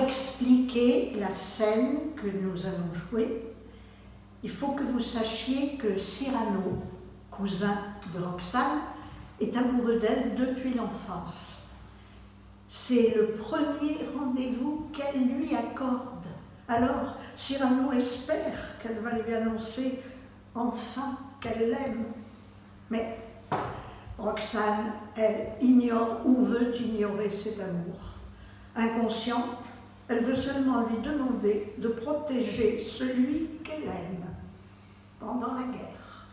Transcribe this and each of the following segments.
expliquer la scène que nous allons jouer, il faut que vous sachiez que Cyrano, cousin de Roxane, est amoureux d'elle depuis l'enfance. C'est le premier rendez-vous qu'elle lui accorde. Alors, Cyrano espère qu'elle va lui annoncer enfin qu'elle l'aime. Mais Roxane, elle ignore ou veut ignorer cet amour. Inconsciente, elle veut seulement lui demander de protéger celui qu'elle aime pendant la guerre.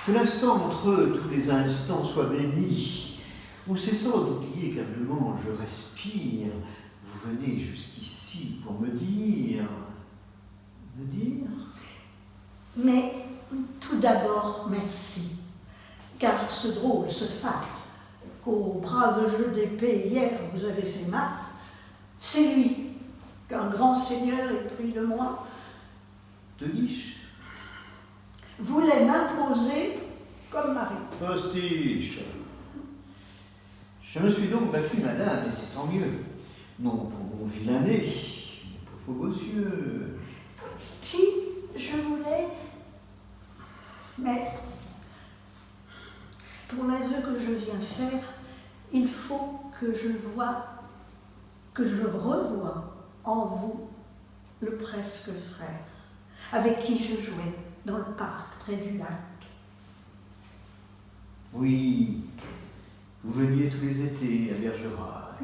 Que l'instant entre eux, tous les instants, soit béni, où cessant d'oublier qu'humblement je respire, vous venez jusqu'ici pour me dire... Mais tout d'abord, merci, car ce drôle, ce fat, qu'au brave jeu d'épée hier vous avez fait mat, c'est lui qu'un grand seigneur épris de moi De Guiche. voulait m'imposer comme mari. Postiche. Je me suis donc battu, madame, et c'est tant mieux. Non pour mon vilain nez, mais pour vos beaux yeux. Puis, je voulais... Mais, pour l'aveu que je viens faire, il faut que je revoie en vous le presque frère, avec qui je jouais dans le parc près du lac. Oui, vous veniez tous les étés à Bergerac.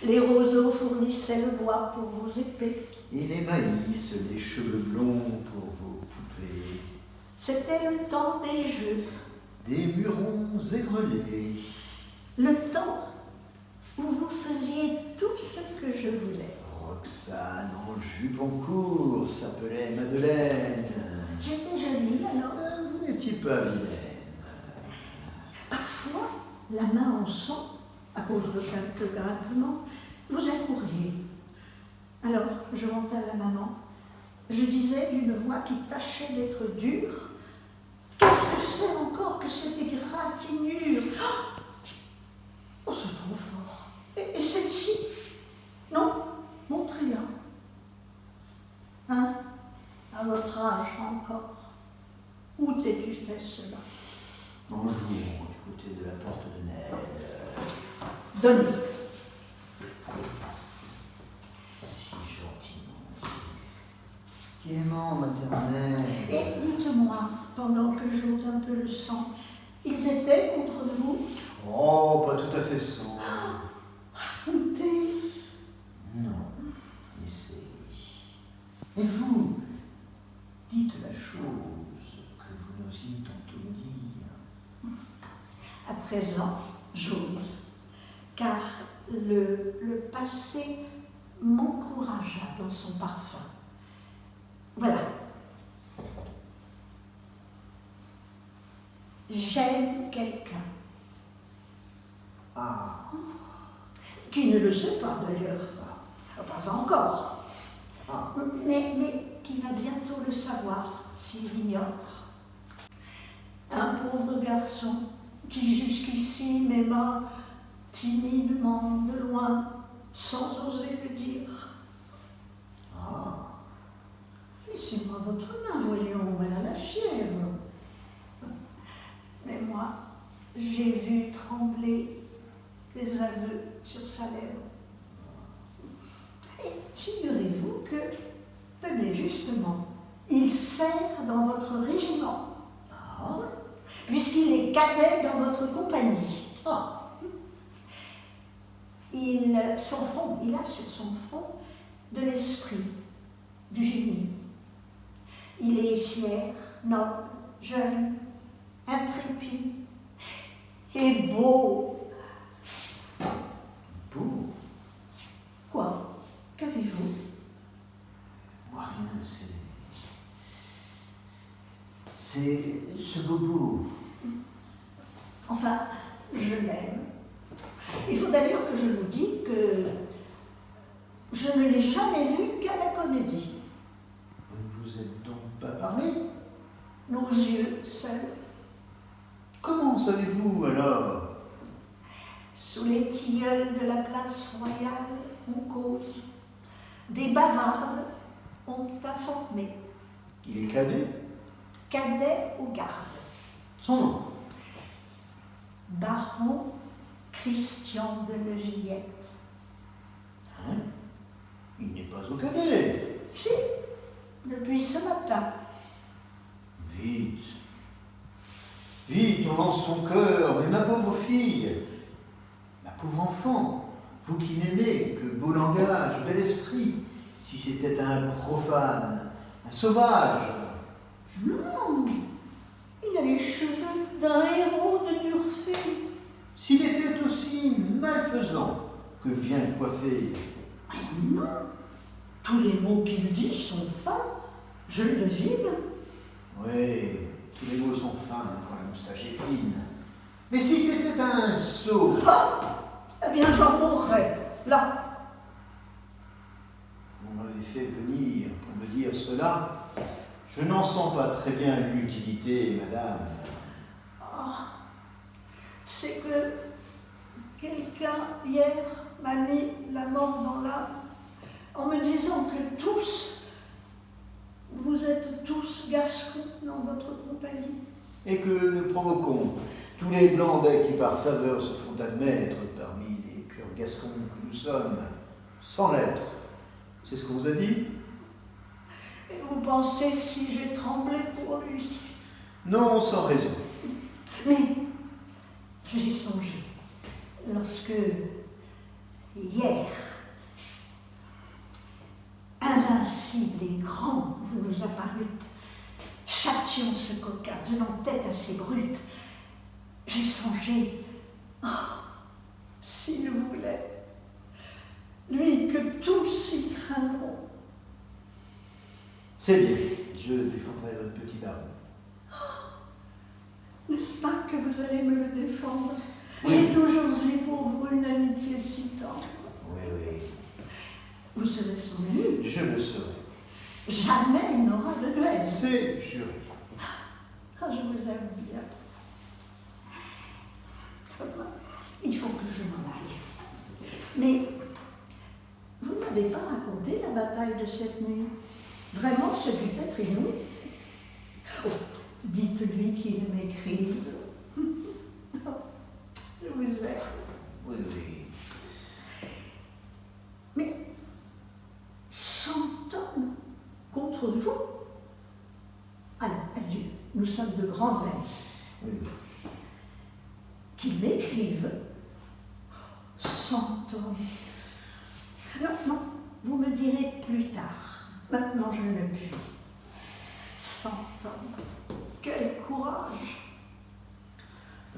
Les roseaux fournissaient le bois pour vos épées. Et les maïs, les cheveux blonds pour vos poupées. C'était le temps des jeux. Des murons égrelés. Le temps où vous faisiez tout ce que je voulais. Roxane en Juponcourt s'appelait Madeleine. J'étais jolie alors. Vous n'étiez pas vilaine. Parfois, la main en sang, à cause de quelques grattements, vous accouriez. Alors, je montais à la maman. Je disais d'une voix qui tâchait d'être dure, « Qu'est-ce que c'est encore que cette égratignure ?» Oh, c'est trop fort. Et celle-ci? Non, montrez-la. Hein? À votre âge encore. Où t'es-tu fait cela? En jouant du côté de la porte de Nesle. Donnez. Si gentiment, si gaiement maternel. Et dites-moi, pendant que j'ôte un peu le sang, ils étaient contre vous? Oh, pas tout à fait sans. Racontez. Non, mais c'est... Et vous, dites la chose que vous n'osiez tantôt me dire. À présent, j'ose, car le passé m'encouragea dans son parfum. Voilà. J'aime quelqu'un. Ah, Qui ne le sait pas d'ailleurs. Pas encore. ah. Mais qui va bientôt le savoir s'il l'ignore. Un pauvre garçon qui jusqu'ici m'aima timidement de loin, sans oser le dire. Ah. Laissez-moi votre main, voyons, elle a la fièvre. Mais moi, j'ai vu trembler les aveux sur sa lèvre. Et figurez-vous que, tenez justement, il sert dans votre régiment, puisqu'il est cadet dans votre compagnie. Il a sur son front de l'esprit, du génie. Il est fier, noble, jeune, intrépide et beau. Beau? Quoi? Qu'avez-vous? Moi, rien, c'est ce bobo. Enfin, je l'aime. Il faut d'ailleurs que je vous dise que je ne l'ai jamais vu qu'à la comédie. Vous ne vous êtes donc pas parlé? Nos yeux seuls. Comment savez-vous alors? Sous les tilleuls de la place royale, on cause. Des bavardes ont informé. Il est cadet? Cadet aux gardes. Son nom? Baron Christian de Legillette. Hein? Il n'est pas au cadet. Si, depuis ce matin. Vite. Vite, on lance son cœur, mais ma pauvre fille, ma pauvre enfant, vous qui n'aimez que beau langage, bel esprit, si c'était un profane, un sauvage. Non, il a les cheveux d'un héros de Durfé. S'il était aussi malfaisant que bien coiffé. Non, tous les mots qu'il dit sont fins, je le devine. Oui, tous les mots sont fins quand la moustache est fine. Mais si c'était un sot. Ah, eh bien j'en mourrais, là. Vous m'avez fait venir pour me dire cela. Je n'en sens pas très bien l'utilité, madame. Ah, c'est que quelqu'un hier m'a mis la mort dans l'âme en me disant que tous, vous êtes tous gascons dans votre compagnie. Et que nous provoquons tous les blancs-becs qui par faveur se font admettre parmi les purs gascons que nous sommes, sans l'être. C'est ce qu'on vous a dit? Et vous pensez si j'ai tremblé pour lui? Non, sans raison. Mais j'ai songé, lorsque, hier, invincible et grand, vous nous apparûtes, châtions ce coquin, tenant tête à ces brutes, j'ai songé, oh, s'il voulait, lui que tous y craindront. C'est bien, je défendrai votre petit baron. N'est-ce pas que vous allez me le défendre? Oui. J'ai toujours eu pour vous une amitié si tendre. Oui, oui, Vous serez son ami. je le saurai. Jamais il n'aura de haine. C'est juré. Ah, je vous aime bien. Il faut que je m'en aille. Mais vous ne m'avez pas raconté la bataille de cette nuit. Vraiment, ce dut être inouï. Oh, dites-lui qu'il m'écrive. Je vous aime. Oui, oui. Mais 100 hommes contre vous? Alors, adieu, nous sommes de grands amis. Oui, oui. Qu'ils m'écrivent 100 hommes. Non, non, vous me direz plus tard. Maintenant, je ne puis. 100 hommes. Quel courage!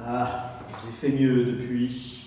Ah, j'ai fait mieux depuis.